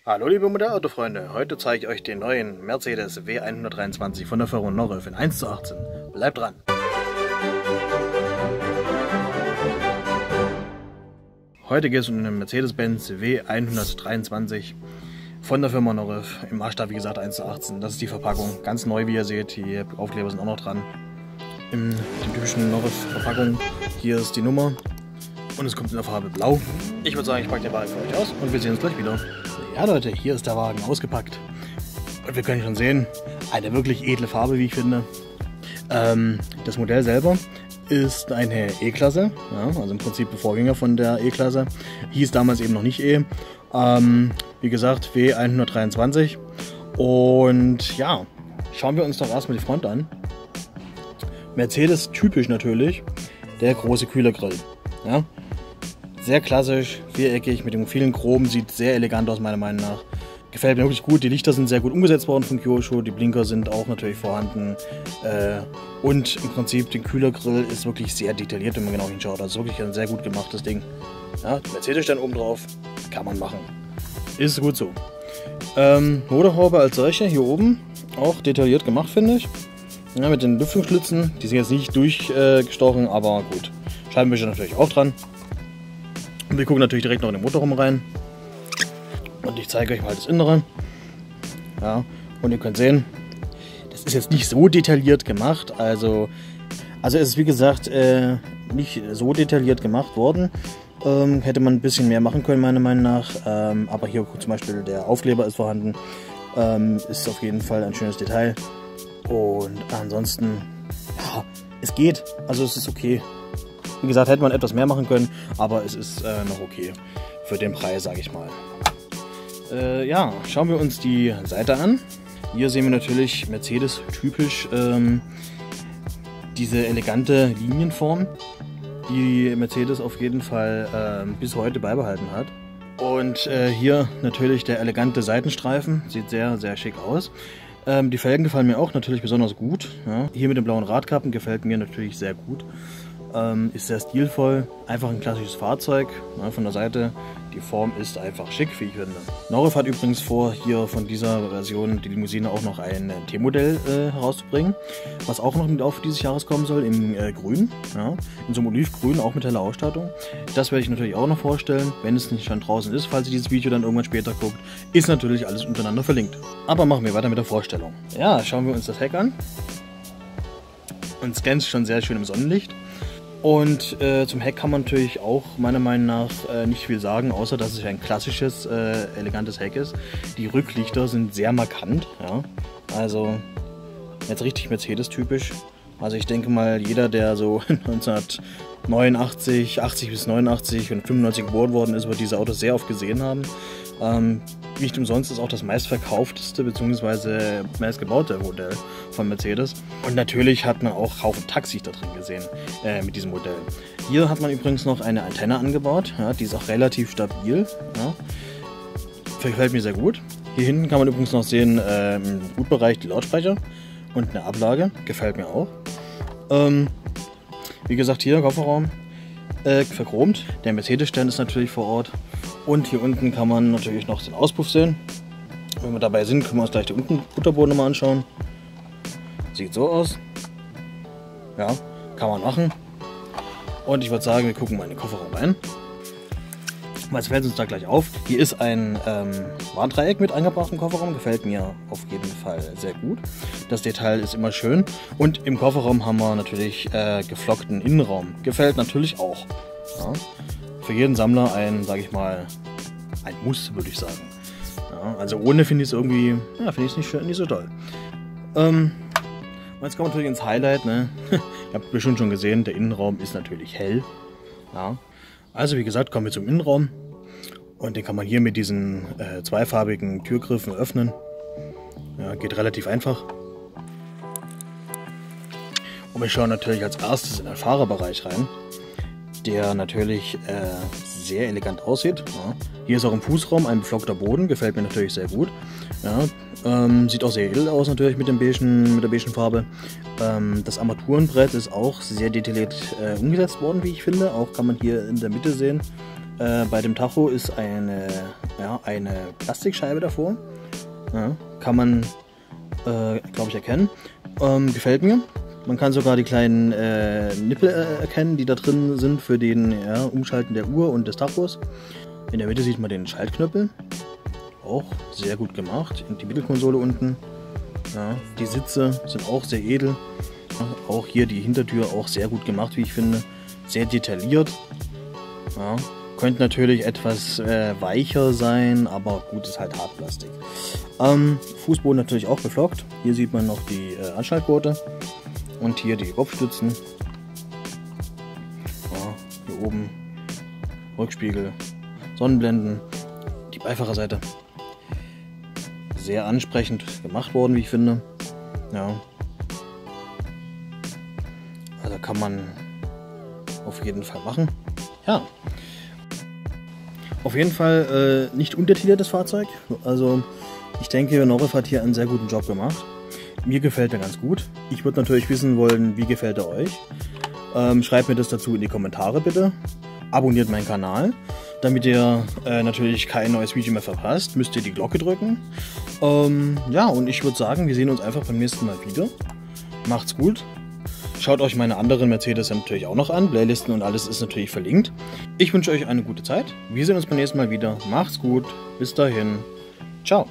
Hallo liebe Modellauto-Freunde, heute zeige ich euch den neuen Mercedes W123 von der Firma Norrif in 1:18. Bleibt dran! Heute geht es um den Mercedes-Benz W123 von der Firma Norrif im Maßstab, wie gesagt, 1:18. Das ist die Verpackung, ganz neu, wie ihr seht. Die Aufkleber sind auch noch dran. In der typischen Norrif-Verpackung. Hier ist die Nummer und es kommt in der Farbe Blau. Ich würde sagen, ich packe den Wagen für euch aus und wir sehen uns gleich wieder. Ja Leute, hier ist der Wagen ausgepackt. Und wir können schon sehen, eine wirklich edle Farbe, wie ich finde. Das Modell selber ist eine E-Klasse, ja, also im Prinzip der Vorgänger von der E-Klasse. Hieß damals eben noch nicht E. Wie gesagt, W123. Und ja, schauen wir uns doch erstmal die Front an. Mercedes typisch natürlich, der große Kühlergrill. Ja. Sehr klassisch, viereckig, mit dem vielen Chrom, sieht sehr elegant aus meiner Meinung nach. Gefällt mir wirklich gut, die Lichter sind sehr gut umgesetzt worden von Kyosho, die Blinker sind auch natürlich vorhanden. Und im Prinzip der Kühlergrill ist wirklich sehr detailliert, wenn man genau hinschaut. Also wirklich ein sehr gut gemachtes Ding. Ja, Mercedes-Stern oben drauf, kann man machen. Ist gut so. Motorhaube als solche hier oben, auch detailliert gemacht, finde ich. Ja, mit den Lüftungsschlitzen, die sind jetzt nicht durchgestochen, aber gut. Scheibenwischer natürlich auch dran. Und wir gucken natürlich direkt noch in den Motorraum rein. Und ich zeige euch mal das Innere. Ja, und ihr könnt sehen, das ist jetzt nicht so detailliert gemacht. Also es ist wie gesagt nicht so detailliert gemacht worden. Hätte man ein bisschen mehr machen können, meiner Meinung nach. Aber hier zum Beispiel der Aufkleber ist vorhanden. Ist auf jeden Fall ein schönes Detail. Und ansonsten, ja, es geht. Also es ist okay. Wie gesagt, hätte man etwas mehr machen können, aber es ist noch okay für den Preis, sage ich mal. Ja, schauen wir uns die Seite an. Hier sehen wir natürlich Mercedes typisch diese elegante Linienform, die Mercedes auf jeden Fall bis heute beibehalten hat. Und hier natürlich der elegante Seitenstreifen, sieht sehr, sehr schick aus. Die Felgen gefallen mir auch natürlich besonders gut. Ja. Hier mit den blauen Radkappen gefällt mir natürlich sehr gut. Ist sehr stilvoll, einfach ein klassisches Fahrzeug, ja, von der Seite. Die Form ist einfach schick, wie ich finde. Norrif hat übrigens vor, hier von dieser Version die Limousine auch noch ein T-Modell herauszubringen, was auch noch im Laufe dieses Jahres kommen soll, in Grün, ja, in so einem Olivgrün, auch mit heller Ausstattung. Das werde ich natürlich auch noch vorstellen, wenn es nicht schon draußen ist, falls ihr dieses Video dann irgendwann später guckt, ist natürlich alles untereinander verlinkt. Aber machen wir weiter mit der Vorstellung. Ja, schauen wir uns das Heck an. Und es glänzt schon sehr schön im Sonnenlicht. Und zum Heck kann man natürlich auch meiner Meinung nach nicht viel sagen, außer dass es ein klassisches, elegantes Heck ist. Die Rücklichter sind sehr markant, ja. Also jetzt richtig Mercedes-typisch. Also ich denke mal, jeder, der so 1989, 80 bis 89 und 95 geboren worden ist, wird diese Autos sehr oft gesehen haben. Nicht umsonst ist auch das meistverkaufteste bzw. meistgebaute Modell von Mercedes. Und natürlich hat man auch Haufen Taxis da drin gesehen mit diesem Modell. Hier hat man übrigens noch eine Antenne angebaut, ja, die ist auch relativ stabil. Ja. Gefällt mir sehr gut. Hier hinten kann man übrigens noch sehen, im Bootbereich die Lautsprecher und eine Ablage, gefällt mir auch. Wie gesagt, hier Kofferraum verchromt. Der Mercedes-Stern ist natürlich vor Ort. Und hier unten kann man natürlich noch den Auspuff sehen. Wenn wir dabei sind, können wir uns gleich den unten Butterboden nochmal anschauen. Sieht so aus. Ja, kann man machen. Und ich würde sagen, wir gucken mal in den Kofferraum rein. Was fällt uns da gleich auf? Hier ist ein Warndreieck mit eingebracht im Kofferraum. Gefällt mir auf jeden Fall sehr gut. Das Detail ist immer schön. Und im Kofferraum haben wir natürlich geflockten Innenraum. Gefällt natürlich auch. Ja. Für jeden Sammler ein, sage ich mal, ein Muss, würde ich sagen. Ja, also ohne finde ich es irgendwie, ja, finde ich es nicht so toll. Jetzt kommen wir natürlich ins Highlight. Ne? Ihr habt bestimmt schon gesehen, der Innenraum ist natürlich hell. Ja. Also wie gesagt, kommen wir zum Innenraum. Und den kann man hier mit diesen zweifarbigen Türgriffen öffnen. Ja, geht relativ einfach. Und wir schauen natürlich als erstes in den Fahrerbereich rein, der natürlich sehr elegant aussieht. Ja. Hier ist auch im Fußraum ein beflockter Boden, gefällt mir natürlich sehr gut. Ja. Sieht auch sehr edel aus natürlich mit der beigen Farbe. Das Armaturenbrett ist auch sehr detailliert umgesetzt worden, wie ich finde. Auch kann man hier in der Mitte sehen. Bei dem Tacho ist eine Plastikscheibe davor. Ja, kann man, glaube ich, erkennen. Gefällt mir. Man kann sogar die kleinen Nippel erkennen, die da drin sind für den Umschalten der Uhr und des Tachos. In der Mitte sieht man den Schaltknüppel. Auch sehr gut gemacht. Und die Mittelkonsole unten. Ja, die Sitze sind auch sehr edel. Auch hier die Hintertür auch sehr gut gemacht, wie ich finde. Sehr detailliert. Ja, könnte natürlich etwas weicher sein, aber gut, ist halt Hartplastik. Fußboden natürlich auch beflockt. Hier sieht man noch die Anschnallgurte. Und hier die Kopfstützen. Ja, hier oben Rückspiegel, Sonnenblenden, die Beifahrerseite. Sehr ansprechend gemacht worden, wie ich finde. Ja. Also kann man auf jeden Fall machen. Ja. Auf jeden Fall nicht untertiteltes Fahrzeug. Also ich denke, Norif hat hier einen sehr guten Job gemacht. Mir gefällt er ganz gut. Ich würde natürlich wissen wollen, wie gefällt er euch. Schreibt mir das dazu in die Kommentare bitte. Abonniert meinen Kanal. Damit ihr natürlich kein neues Video mehr verpasst, müsst ihr die Glocke drücken. Ja, und ich würde sagen, wir sehen uns einfach beim nächsten Mal wieder. Macht's gut. Schaut euch meine anderen Mercedes natürlich auch noch an. Playlisten und alles ist natürlich verlinkt. Ich wünsche euch eine gute Zeit. Wir sehen uns beim nächsten Mal wieder. Macht's gut. Bis dahin. Ciao.